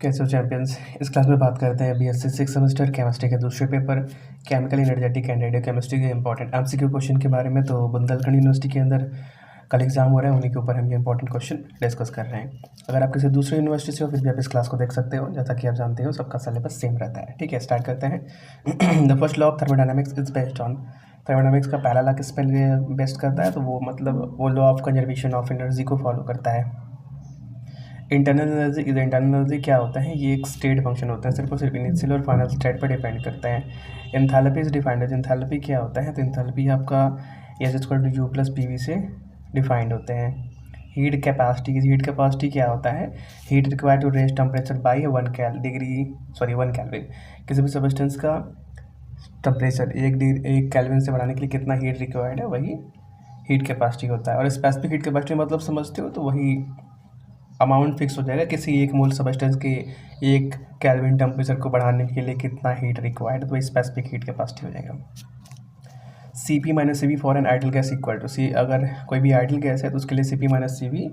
कैसे हो चैंपियंस। इस क्लास में बात करते हैं बीएससी 6 सेमेस्टर केमिस्ट्री के दूसरे paper chemical energetic and radio chemistry के इंपॉर्टेंट एमसीक्यू क्वेश्चन के बारे में। तो बुंदेलखंड यूनिवर्सिटी के अंदर कल एग्जाम हो रहा है, उन्हीं के ऊपर हम ये इंपॉर्टेंट क्वेश्चन डिस्कस कर रहे हैं। अगर आप किसी दूसरी यूनिवर्सिटी से हो फिर भी आप इस क्लास को देख सकते हो। जैसा कि आप जानते हो सबका सिलेबस सेम रहता है। ठीक है, स्टार्ट करते हैं। The first law of thermodynamics is based on. Thermodynamics का पहला लॉ किस पे बेस्ड करता है? तो वो मतलब वो law of conservation of energy को फॉलो करता है। इंटरनल एनर्जी इंटरनल एनर्जी क्या होता है? ये एक स्टेट फंक्शन होता है, सिर्फ और सिर्फ इनिशियल और फाइनल स्टेट पर डिपेंड करता है। Enthalpy is defined as, enthalpy क्या होता है? तो एंथैल्पी आपका S equal to U plus P V से डिफाइंड होते हैं। हीट कैपेसिटी क्या होता है? Heat required to raise temperature by 1 kelvin. किसी भी सब्सटेंस का टेम्परेचर एक केल्विन से बढ़ाने के लिए कितना हीट रिक्वायर्ड है, वही हीट कैपेसिटी होता है। और स्पेसिफिक हीट कैपेसिटी मतलब समझते हो, तो वही अमाउंट फिक्स हो जाएगा किसी एक मोल सब्सटेंस के एक केल्विन टेम्परेचर को बढ़ाने के लिए कितना हीट रिक्वायर्ड, तो वही स्पेसिफिक हीट कैपेसिटी हो जाएगा। Cp minus C V for an ideal gas equal to C, अगर कोई भी आइडल गैस है तो उसके लिए Cp minus C V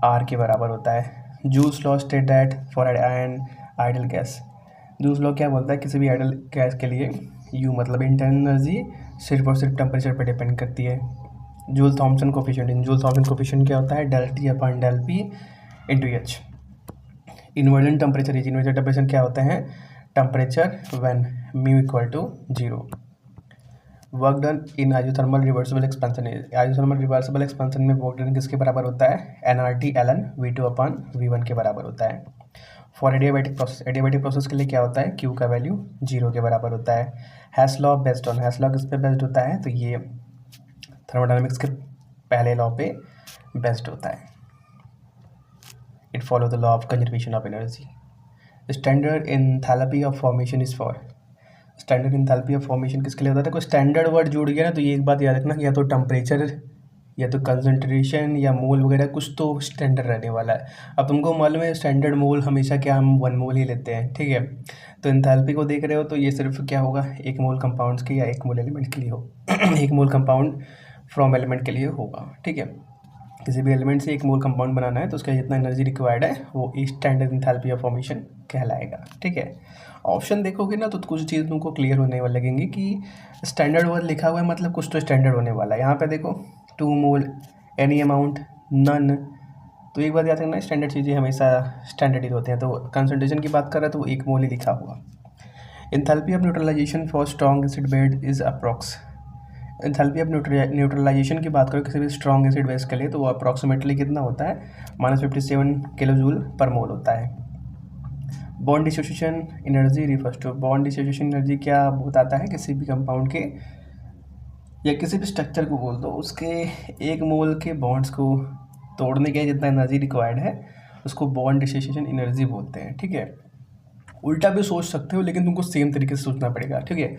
R के बराबर होता है। Joule's law state that for an ideal gas, Joule's law क्या बोलता है? किसी भी आइडल गैस के लिए U मतलब इंटरनल एनर्जी सिर्फ और सिर्फ टेम्परेचर पर डिपेंड करती है। जूल थॉमसन कोफिशिएंट क्या होता है? Del T upon del P into H. Inversion temperature क्या होता है? Temperature when mu equal to 0। Work done in isothermal reversible expansion में वर्क डन किसके बराबर होता है? NRT Elon V2 upon V1 के बराबर होता है। फॉर एडियाबैटिक प्रोसेस के लिए क्या होता है? क्यू का वैल्यू 0 के बराबर होता है। Hash law based on, hash law किस पे बेस्ड होता है? तो ये थर्मोडायनामिक्स के पहले लॉ पे बेस्ड होता है। It follow the law of conservation of energy. Standard enthalpy of formation is for, standard enthalpy of formation किसके लिए होता है? कोई स्टैंडर्ड वर्ड जुड़ गया ना, तो ये एक बात याद रखना कि या तो टेम्परेचर या तो कंसंट्रेशन या मोल वगैरह कुछ तो स्टैंडर्ड रहने वाला है। अब तुमको मालूम है स्टैंडर्ड मोल हमेशा क्या हम 1 मोल ही लेते हैं, ठीक है। तो एंथैल्पी को देख रहे हो तो ये सिर्फ क्या होगा? 1 मोल कंपाउंड्स के या 1 मोल एलिमेंट के लिए हो 1 मोल कंपाउंड फ्रॉम एलिमेंट के लिए होगा, ठीक है। किसी भी एलिमेंट से 1 मोल कंपाउंड बनाना है तो उसका जितना एनर्जी रिक्वायर्ड है वो स्टैंडर्ड एंथैल्पी ऑफ फॉर्मेशन कहलाएगा, ठीक है। ऑप्शन देखोगे ना तो कुछ चीज़ तुमको क्लियर होने वाली लगेंगी कि स्टैंडर्ड वर्ड लिखा हुआ है मतलब कुछ तो स्टैंडर्ड होने वाला है। यहाँ पे देखो 2 मोल, एनी अमाउंट, नन। तो एक बात याद रखना, स्टैंडर्ड चीज़ें हमेशा स्टैंडर्ड ही होते हैं। तो कंसंट्रेशन की बात कर रहा है तो वो 1 मोल ही लिखा हुआ। Enthalpy of neutralisation for strong acid base is approx, enthalpy of neutralisation की बात करो किसी भी स्ट्रॉन्ग एसिड बेस के लिए तो वो अप्रॉक्सीमेटली कितना होता है? -57 किलो जूल पर मोल होता है। Bond dissociation energy refers to, bond dissociation energy क्या बताता है? किसी भी कंपाउंड के या किसी भी स्ट्रक्चर को बोल दो उसके 1 मोल के बॉन्ड्स को तोड़ने के जितना एनर्जी रिक्वायर्ड है उसको बॉन्ड डिसोसिएशन एनर्जी बोलते हैं, ठीक है। उल्टा भी सोच सकते हो लेकिन तुमको सेम तरीके से सोचना पड़ेगा, ठीक है।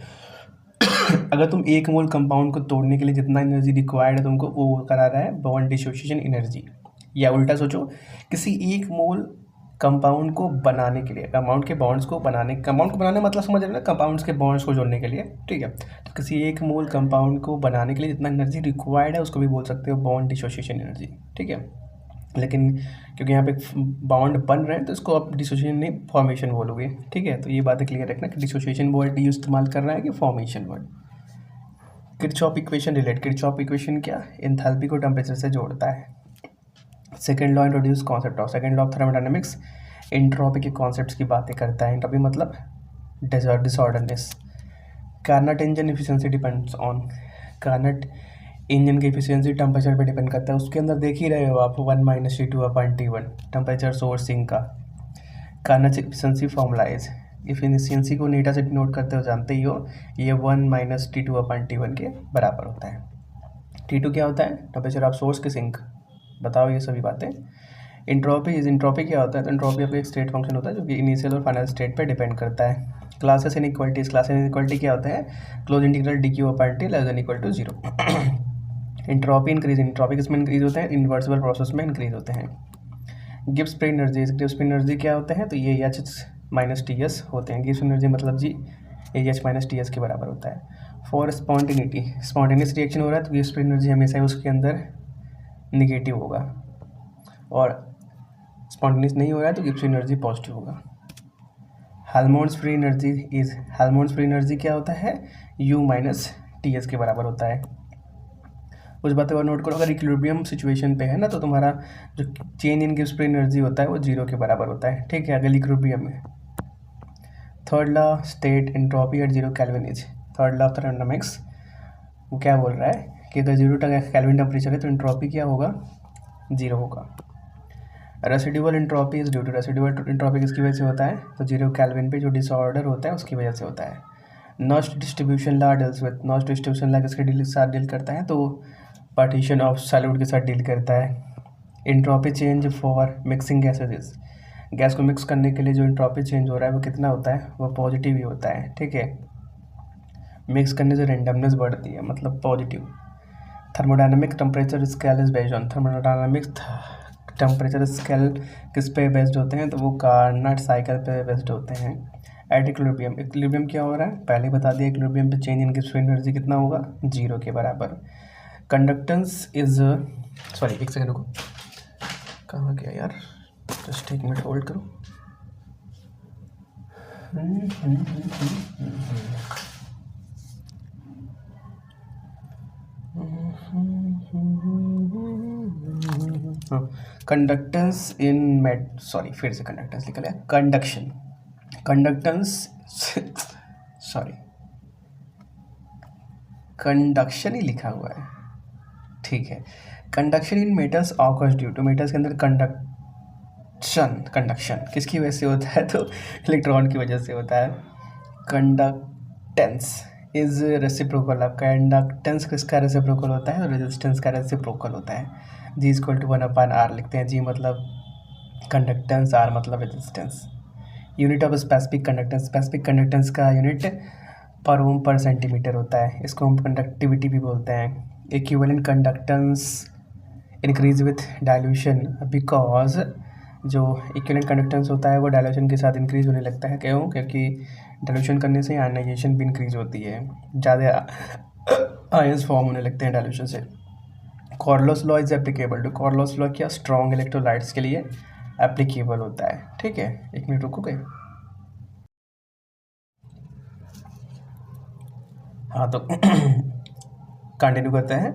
अगर तुम 1 मोल कंपाउंड को तोड़ने के लिए जितना एनर्जी रिक्वायर्ड है तुमको वो करा रहा है बॉन्ड डिसोसिएशन एनर्जी। या उल्टा सोचो, किसी 1 मोल कंपाउंड को बनाने के लिए, कंपाउंड के बॉन्ड्स को बनाने, कंपाउंड को बनाने मतलब समझ रहे हो ना, कंपाउंड्स के बॉन्ड्स को जोड़ने के लिए, ठीक है। तो किसी 1 मोल कंपाउंड को बनाने के लिए जितना एनर्जी रिक्वायर्ड है उसको भी बोल सकते हो बॉन्ड डिसोसिएशन एनर्जी, ठीक है। लेकिन क्योंकि यहाँ पे बॉन्ड बन रहे हैं तो इसको आप डिसोसिएशन नहीं फॉर्मेशन बोलोगे, ठीक है। तो ये बातें क्लियर रखना कि डिसोसिएशन वर्ड यूज इस्तेमाल कर रहा है कि formation word. Kirchhoff equation relate, Kirchhoff equation क्या? एंथैल्पी को टेम्परेचर से जोड़ता है। Second law introduce concept of, second law of thermodynamics entropy के कॉन्सेप्ट्स की बातें करता है। एंट्रोपी मतलब disorderness. Carnot engine efficiency depends on, Carnot engine की एफिशिएंसी टेम्परेचर पे डिपेंड करता है। उसके अंदर देख ही रहे हो आप 1 - T2 upon T1 temperature sourcing का। कार्नट एफिशिएंसी फॉर्मुलाइज, एफिशिएंसी को नीटा से नोट करते हो जानते ही हो, ये 1 - T2 अपॉन T1 के बराबर होता है। T2 क्या होता है? टेम्परेचर ऑफ सोर्स की सिंक। बताओ ये सभी बातें। इंट्रोपी क्या होता है? तो इंट्रोपी आपका एक स्टेट फंक्शन होता है जो कि इनिशियल और फाइनल स्टेट पे डिपेंड करता है। क्लासेस इनइक्वालिटीज, क्लासेस इनइक्वालिटी क्या होता है? Closed integral DQ upon T less than equal to 0। Entropy increase, entropy किसमें इंक्रीज होते हैं? इन्वर्सिबल प्रोसेस में इंक्रीज होते हैं। गिब्स फ्री एनर्जी क्या होते हैं? तो ये H - TS होते हैं। गिब्स एनर्जी मतलब जी H - TS के बराबर होता है। फॉर स्पॉन्टेनिटी, स्पॉन्टेनियस रिएक्शन हो रहा है तो गिब्स फ्री एनर्जी हमेशा उसके अंदर निगेटिव होगा, और स्पॉन्टेनियस नहीं हो रहा है तो गिब्स एनर्जी पॉजिटिव होगा। हेल्महोल्ट्ज़ फ्री एनर्जी क्या होता है, U माइनस TS के बराबर होता है। कुछ बातें और नोट करो, अगर इक्विलिब्रियम सिचुएशन पे है ना तो तुम्हारा जो change in Gibbs free energy होता है वो 0 के बराबर होता है, ठीक है। अगर इक्विलिब्रियम में third law state entropy at 0 kelvin is, third law of thermodynamics वो क्या बोल रहा है कि अगर 0 केल्विन टेम्परेचर है तो एंट्रोपी क्या होगा, 0 होगा। Residual entropy is due to, residual entropy किसकी वजह से होता है, तो 0 केल्विन पे जो डिसऑर्डर होता है उसकी वजह से होता है। Nernst distribution law deals with, Nernst distribution law किसके साथ डील करता है, तो पार्टीशन ऑफ सॉलिड के साथ डील करता है। Entropy change for mixing gases, gas को मिक्स करने के लिए जो एंट्रोपी चेंज हो रहा है वो कितना होता है, वो पॉजिटिव ही होता है, ठीक है। मिक्स करने से रेंडमनेस बढ़ती है, मतलब positive. Thermodynamic temperature scale is based on, thermodynamics temperature scale किस पे बेस्ड होते हैं, तो वो कार्नट साइकिल पे बेस्ड होते हैं। एट इक्विलिब्रियम, इक्विलिब्रियम क्या हो रहा है, पहले बता दिया, इक्विलिब्रियम पे change in Gibbs free energy कितना होगा, 0 के बराबर। कंडक्टेंस इज, सॉरी एक सेकंड रुको, कहाँ गया यार, जस्ट एक मिनट होल्ड करो। कंडक्टेंस इन मेट, सॉरी फिर से कंडक्टेंस निकल गया, कंडक्शन, कंडक्टेंस सॉरी कंडक्शन ही लिखा हुआ है, ठीक है। Conduction in metals occurs due to, metals के अंदर कंडक्शन किसकी वजह से होता है, तो इलेक्ट्रॉन की वजह से होता है। कंडक्टेंस इज रेसिप्रोकल, आपका इंडक्टेंस किसका रेसिप्रोकल होता है, रेजिस्टेंस का रेसिप्रोकल होता है। G = 1/R लिखते हैं, G मतलब कंडक्टेंस, R मतलब resistance. Unit of specific conductance, specific conductance का यूनिट पर ओम पर सेंटीमीटर होता है, इसको हम कंडक्टिविटी भी बोलते हैं। Equivalent conductance increase with dilution, because जो इक्विवेलेंट कंडक्टेंस होता है वो डाइल्यूशन के साथ इंक्रीज होने लगता है, क्यों, क्योंकि डाइल्यूशन करने से आयनाइजेशन भी इंक्रीज होती है, ज़्यादा आयंस फॉर्म होने लगते हैं डाइल्यूशन से। Kohlrausch law is applicable to, Kohlrausch law क्या स्ट्रॉन्ग इलेक्ट्रोलाइट्स के लिए एप्लीकेबल होता है, ठीक है। एक मिनट रुकोगे, हाँ तो कंटिन्यू करते हैं।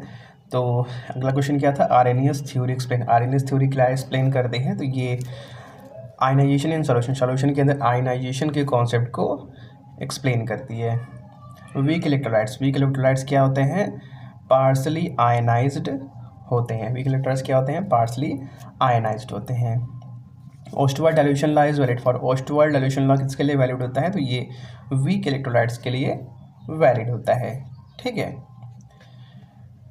तो अगला क्वेश्चन क्या था, आर्रेनियस थ्योरी एक्सप्लेन, आर्रेनियस थ्योरी क्या एक्सप्लेन करते हैं, तो ये आयनाइजेशन इन सॉल्यूशन, सॉल्यूशन के अंदर आयनाइजेशन के कॉन्सेप्ट को एक्सप्लेन करती है। वीक इलेक्ट्रोलाइट्स, वीक इलेक्ट्रोलाइट्स क्या होते हैं, पार्सली आयनाइज्ड होते हैं, वीक इलेक्ट्रोलाइट्स क्या होते हैं, पार्सली आयनाइज्ड होते हैं। Ostwald dilution law is valid for, Ostwald dilution law किसके लिए वैलिड होता है, तो ये वीक इलेक्ट्रोलाइट्स के लिए वैलिड होता है, ठीक है।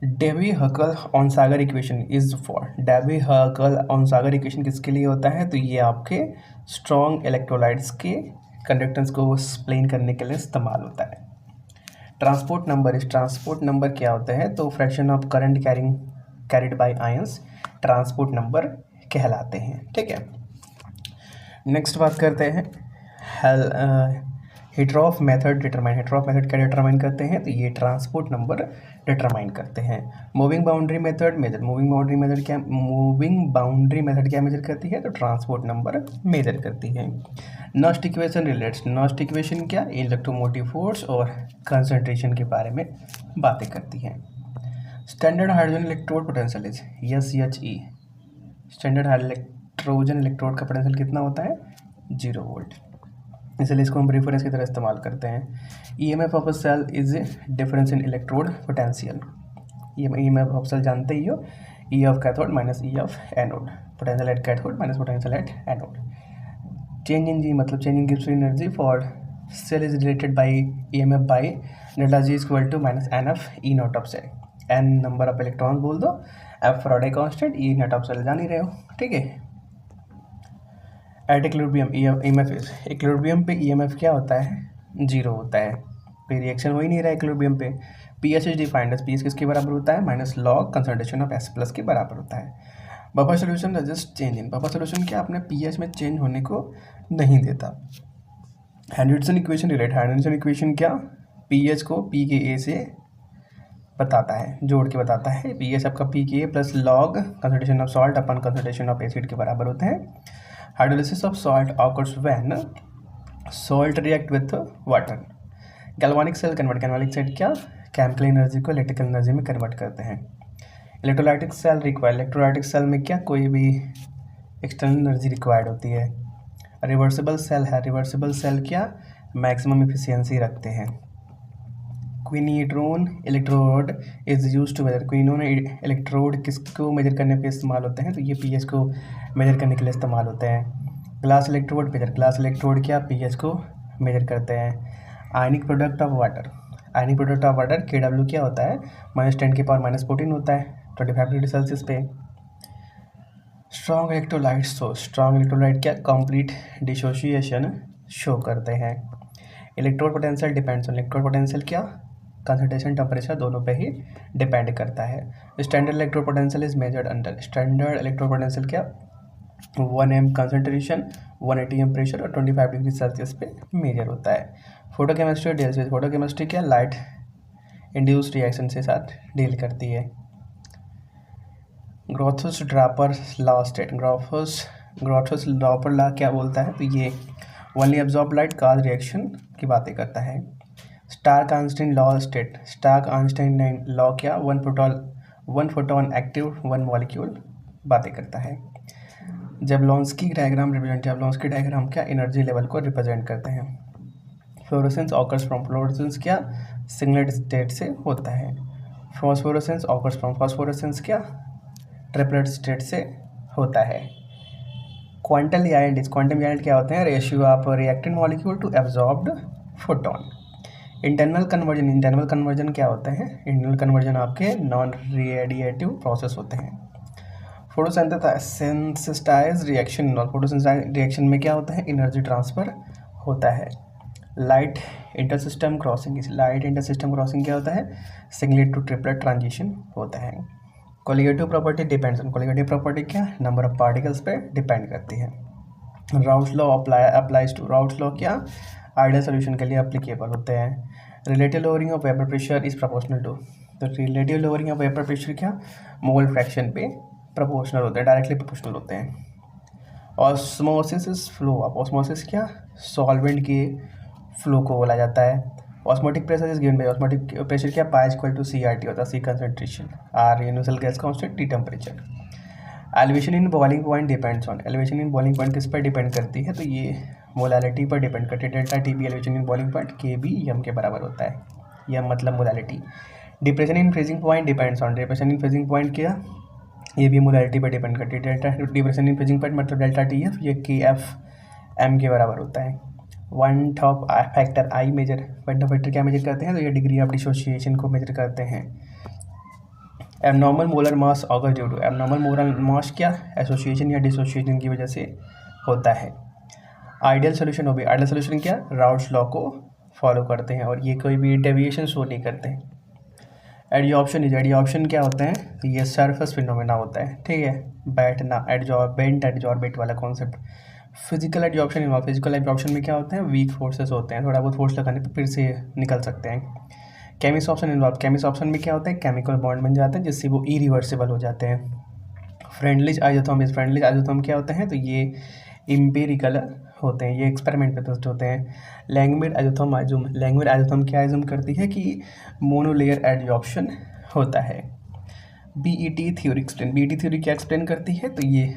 डेबी-हकल-ऑनसागर इक्वेशन इज फॉर, डेबी-हकल-ऑनसागर इक्वेशन किसके लिए होता है, तो ये आपके स्ट्रॉन्ग इलेक्ट्रोलाइट्स के कंडक्टेंस को एक्सप्लेन करने के लिए इस्तेमाल होता है। ट्रांसपोर्ट नंबर इस, ट्रांसपोर्ट नंबर क्या होता है, तो fraction of current carried by ions transport number कहलाते हैं, ठीक है। नेक्स्ट बात करते हैं हिटरॉफ मेथड डिटरमाइन, हिटरॉफ मेथड क्या डिटरमाइन करते हैं, तो ये ट्रांसपोर्ट नंबर डिटरमाइन करते हैं। Moving boundary method measure, moving boundary method क्या मेजर करती है, तो ट्रांसपोर्ट नंबर मेजर करती है। Nernst equation relates, Nernst equation क्या, इलेक्ट्रोमोटिव फोर्स और कंसंट्रेशन के बारे में बातें करती है। Standard hydrogen electrode potential is SHE, standard hydrogen electrode का पोटेंशियल कितना होता है, 0 वोल्ट, इसलिए इसको हम रेफरेंस की तरह इस्तेमाल करते हैं। EMF of a cell is difference in electrode potential, EMF of cell जानते ही हो, E of cathode minus E of anode, potential at cathode minus potential at anode. Change in G मतलब change in Gibbs free energy for cell is related by EMF by delta G = -NF E naught of cell, N number of electrons बोल दो, F Faraday constant, E naught of cell जान ही रहे हो, ठीक है। At equilibrium EMF is, equilibrium पे EMF क्या होता है, 0 होता है, कोई रिएक्शन हो ही नहीं रहा है इक्विलिब्रियम पे। pH is defined as, pH किसके बराबर होता है, -log कंसंट्रेशन ऑफ S+ के बराबर होता है। Buffer solution resist change in, buffer solution क्या अपने pH में चेंज होने को नहीं देता। हैंड्रिसन इक्वेशन रिलेट, हैंड्रिसन इक्वेशन क्या, pH को pKa से बताता है, जोड़ के बताता है। pH आपका pKa प्लस log concentration of salt upon concentration of acid के बराबर होते हैं। Hydrolysis of salt occurs when salt react with water. Galvanic cell convert, galvanic cell क्या, केमिकल एनर्जी को इलेक्ट्रिकल एनर्जी में कन्वर्ट करते हैं। Electrolytic cell require, electrolytic cell में क्या, कोई भी एक्सटर्नल एनर्जी रिक्वायर्ड होती है। रिवर्सिबल सेल है, रिवर्सिबल सेल क्या, मैक्सिमम एफिशिएंसी रखते हैं। Quinhydrone electrode is use to major, quinone electrode किसको मेजर करने पे इस्तेमाल होते हैं, तो ये पीएच को मेजर करने के लिए इस्तेमाल होते हैं। Glass electrode measure, glass electrode क्या, पीएच को मेजर करते हैं। Ionic product of water, ionic product of water KW क्या होता है, -10⁻⁻14 होता है 25 डिग्री सेल्सियस पे। Strong electrolyte, so strong electrolyte क्या, कंप्लीट डिसोसिएशन शो करते हैं। Electrode potential depends on, electrode potential क्या, कंसंट्रेशन टेम्परेचर दोनों पे ही डिपेंड करता है। Standard electrode potential is measured under, standard electrode potential क्या, 1 m कंसंट्रेशन, 180 m प्रेशर और 25 डिग्री सेल्सियस पे मेजर होता है। फोटोकेमिस्ट्री डील्स विद, फोटोकेमिस्ट्री क्या, लाइट इंड्यूस्ड रिएक्शन से साथ डील करती है। Grotthuss Draper law state, Grotthuss Draper law क्या बोलता है, तो ये only absorb light cause reaction की बातें करता है। Stark Einstein law state, Stark Einstein law क्या, वन फोटोन एक्टिव 1 मॉलिक्यूल बातें करता है। Jablonski diagram represent, Jablonski diagram क्या, एनर्जी लेवल को रिप्रेजेंट करते हैं। फ्लोरोसेंस ऑकर्स फ्रॉम, फ्लोरोसेंस क्या, सिंगलेट स्टेट से होता है। फॉस्फोरेसेंस ऑकर्स फ्रॉम, फॉस्फोरेसेंस क्या, ट्रिपलेट स्टेट से होता है। क्वांटम याइल्ड, क्वांटम याइल्ड क्या होते हैं, ratio of reactant molecule to absorbed photon. Internal conversion, internal conversion क्या होते हैं, इंटरनल कन्वर्जन आपके नॉन रेडिएटिव प्रोसेस होते हैं। फोटोसिंथेसाइज रिएक्शन, और फोटोसिंथेसाइज रिएक्शन में क्या होता है, एनर्जी ट्रांसफर होता है। लाइट इंटरसिस्टम क्रॉसिंग, इस लाइट इंटरसिस्टम क्रॉसिंग क्या होता है, सिंगलेट टू ट्रिपलेट ट्रांजिशन होता है। Colligative property depends on, colligative property क्या, नंबर ऑफ पार्टिकल्स पे डिपेंड करती है। Routes law applies to, Raoult's law क्या, आइडियल सोल्यूशन के लिए अप्लीकेबल होते हैं। Relative lowering of vapour pressure is proportional to, तो relative lowering of vapour pressure क्या, मोल फ्रैक्शन पे प्रोपोर्शनल होते हैं, डायरेक्टली प्रोपोर्शनल होते हैं। Osmosis is flow of, osmosis क्या, सॉल्वेंट के फ्लो को बोला जाता है। Osmotic pressure is given by, osmotic pressure क्या, पाई इक्वल टू CRT होता है, C concentration, R universal gas constant, T temperature. Elevation in boiling point depends on, elevation in boiling point किस पर डिपेंड करती है, तो ये मोलालिटी पर डिपेंड करती है। Delta TB elevation in boiling point KB m के बराबर होता है, यह मतलब molality. Depression in freezing point depends on, depression in freezing point क्या, ये भी मोलालिटी पर डिपेंड करती है। Delta depression in freezing point मतलब डेल्टा TF, ये KF m के बराबर होता है। Van't Hoff factor I measure, van't Hoff factor क्या मेजर करते हैं, तो ये डिग्री ऑफ डिसोसिएशन को मेजर करते हैं। Abnormal molar mass occur due to, abnormal molar mass क्या, एसोसिएशन या डिसोसिएशन की वजह से होता है। आइडियल सोल्यूशन हो गया, आइडियल सोल्यूशन क्या, राउट्स लॉ को फॉलो करते हैं और ये कोई भी डेविएशन शो नहीं करते हैं। एडिऑप्शन इज, एडिऑप्शन क्या होते हैं, तो ये सरफेस फिनोमेना होता है, ठीक है, बैठना, एडजॉर्बेंट एडजॉर्बेट वाला concept. Physical adsorption involve, physical adsorption में क्या होते हैं, वीक फोर्सेस होते हैं, थोड़ा बहुत फोर्स लगाने पर फिर से निकल सकते हैं। Cummins option involve, Cummins option में क्या होता है, केमिकल बॉन्ड बन जाते हैं जिससे वो इरिवर्सिबल हो जाते हैं। फ्रेंडलीज आइसोथर्म, इस फ्रेंडलीज आइसोथर्म क्या होते हैं, तो ये इम्पेरिकल होते हैं, ये एक्सपेरिमेंट पे बेस्ड होते हैं। लैंग्वेज आइसोथर्म आइजूम, लैंग्वेज आइसोथर्म क्या आइजूम करती है कि मोनोलेयर एडजॉर्प्शन होता है। BET theory explain, BET theory क्या एक्सप्लेन करती है, तो ये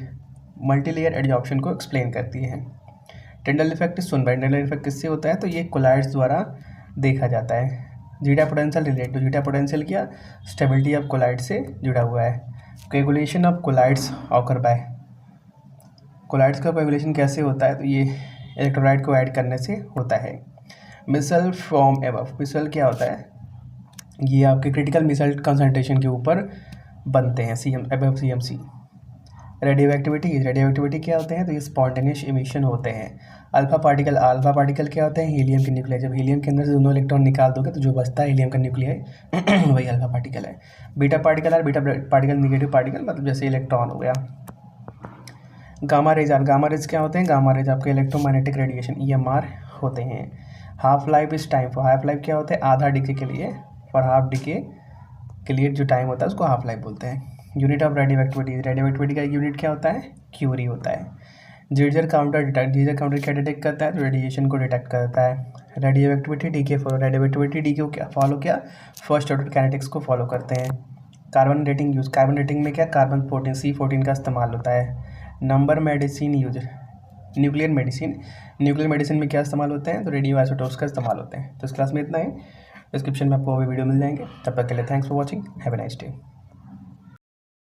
मल्टीलेयर एडजॉर्प्शन को एक्सप्लेन करती है। टेंडल इफेक्ट सुन भाई, टेंडल इफेक्ट किससे होता है, तो ये कोलाइड्स द्वारा देखा जाता है। Zeta potential relate to, zeta potential क्या, स्टेबिलिटी ऑफ कोलाइड से जुड़ा हुआ है। Calculation of colloids occur by, colloids का कैलकुलेशन कैसे होता है, तो ये इलेक्ट्रोलाइट को ऐड करने से होता है। मिसल फ्रॉम एबव, मिसल क्या होता है, ये आपके क्रिटिकल मिसल कंसंट्रेशन के ऊपर बनते हैं, CM above CMC। Radio activity, radio activity क्या होते हैं, तो ये स्पॉन्टेनियस इमिशन होते हैं। अल्फा पार्टिकल, अल्फा पार्टिकल क्या होते हैं, हीलियम के न्यूक्लियाई, जब हीलियम के अंदर से दोनों इलेक्ट्रॉन निकाल दोगे तो जो बचता है हीलियम का न्यूक्लियाई वही अल्फा पार्टिकल है। बीटा पार्टिकल और बीटा पार्टिकल निगेटिव पार्टिकल मतलब जैसे इलेक्ट्रॉन हो गया। गामा रेज, और गामा रेज क्या होते हैं, गामा रेज आपके इलेक्ट्रोमैग्नेटिक रेडिएशन EMR होते हैं। Half life is time for, half life क्या होता है, आधा डिके के लिए, फॉर हाफ डिके के लिए जो टाइम होता है उसको हाफ लाइफ बोलते हैं। Unit of radio activity, radio activity का यूनिट क्या होता है, क्यूरी होता है। जीजर काउंटर क्या डिटेक्ट करता है? तो रेडिएशन को डिटेक्ट करता है। रेडियो एक्टिविटी डी के क्या फॉलो किया? फर्स्ट ऑर्डर काइनेटिक्स को फॉलो करते हैं। कार्बन डेटिंग में क्या कार्बन 14 C14 का इस्तेमाल होता है। Number medicine use nuclear medicine में क्या इस्तेमाल होते हैं? तो रेडियो आइसोटोप्स का इस्तेमाल होते हैं। तो इस क्लास में इतना ही। डिस्क्रिप्शन में आपको वीडियो मिल जाएंगे। तब तक के लिए thanks for watching. Have a nice day.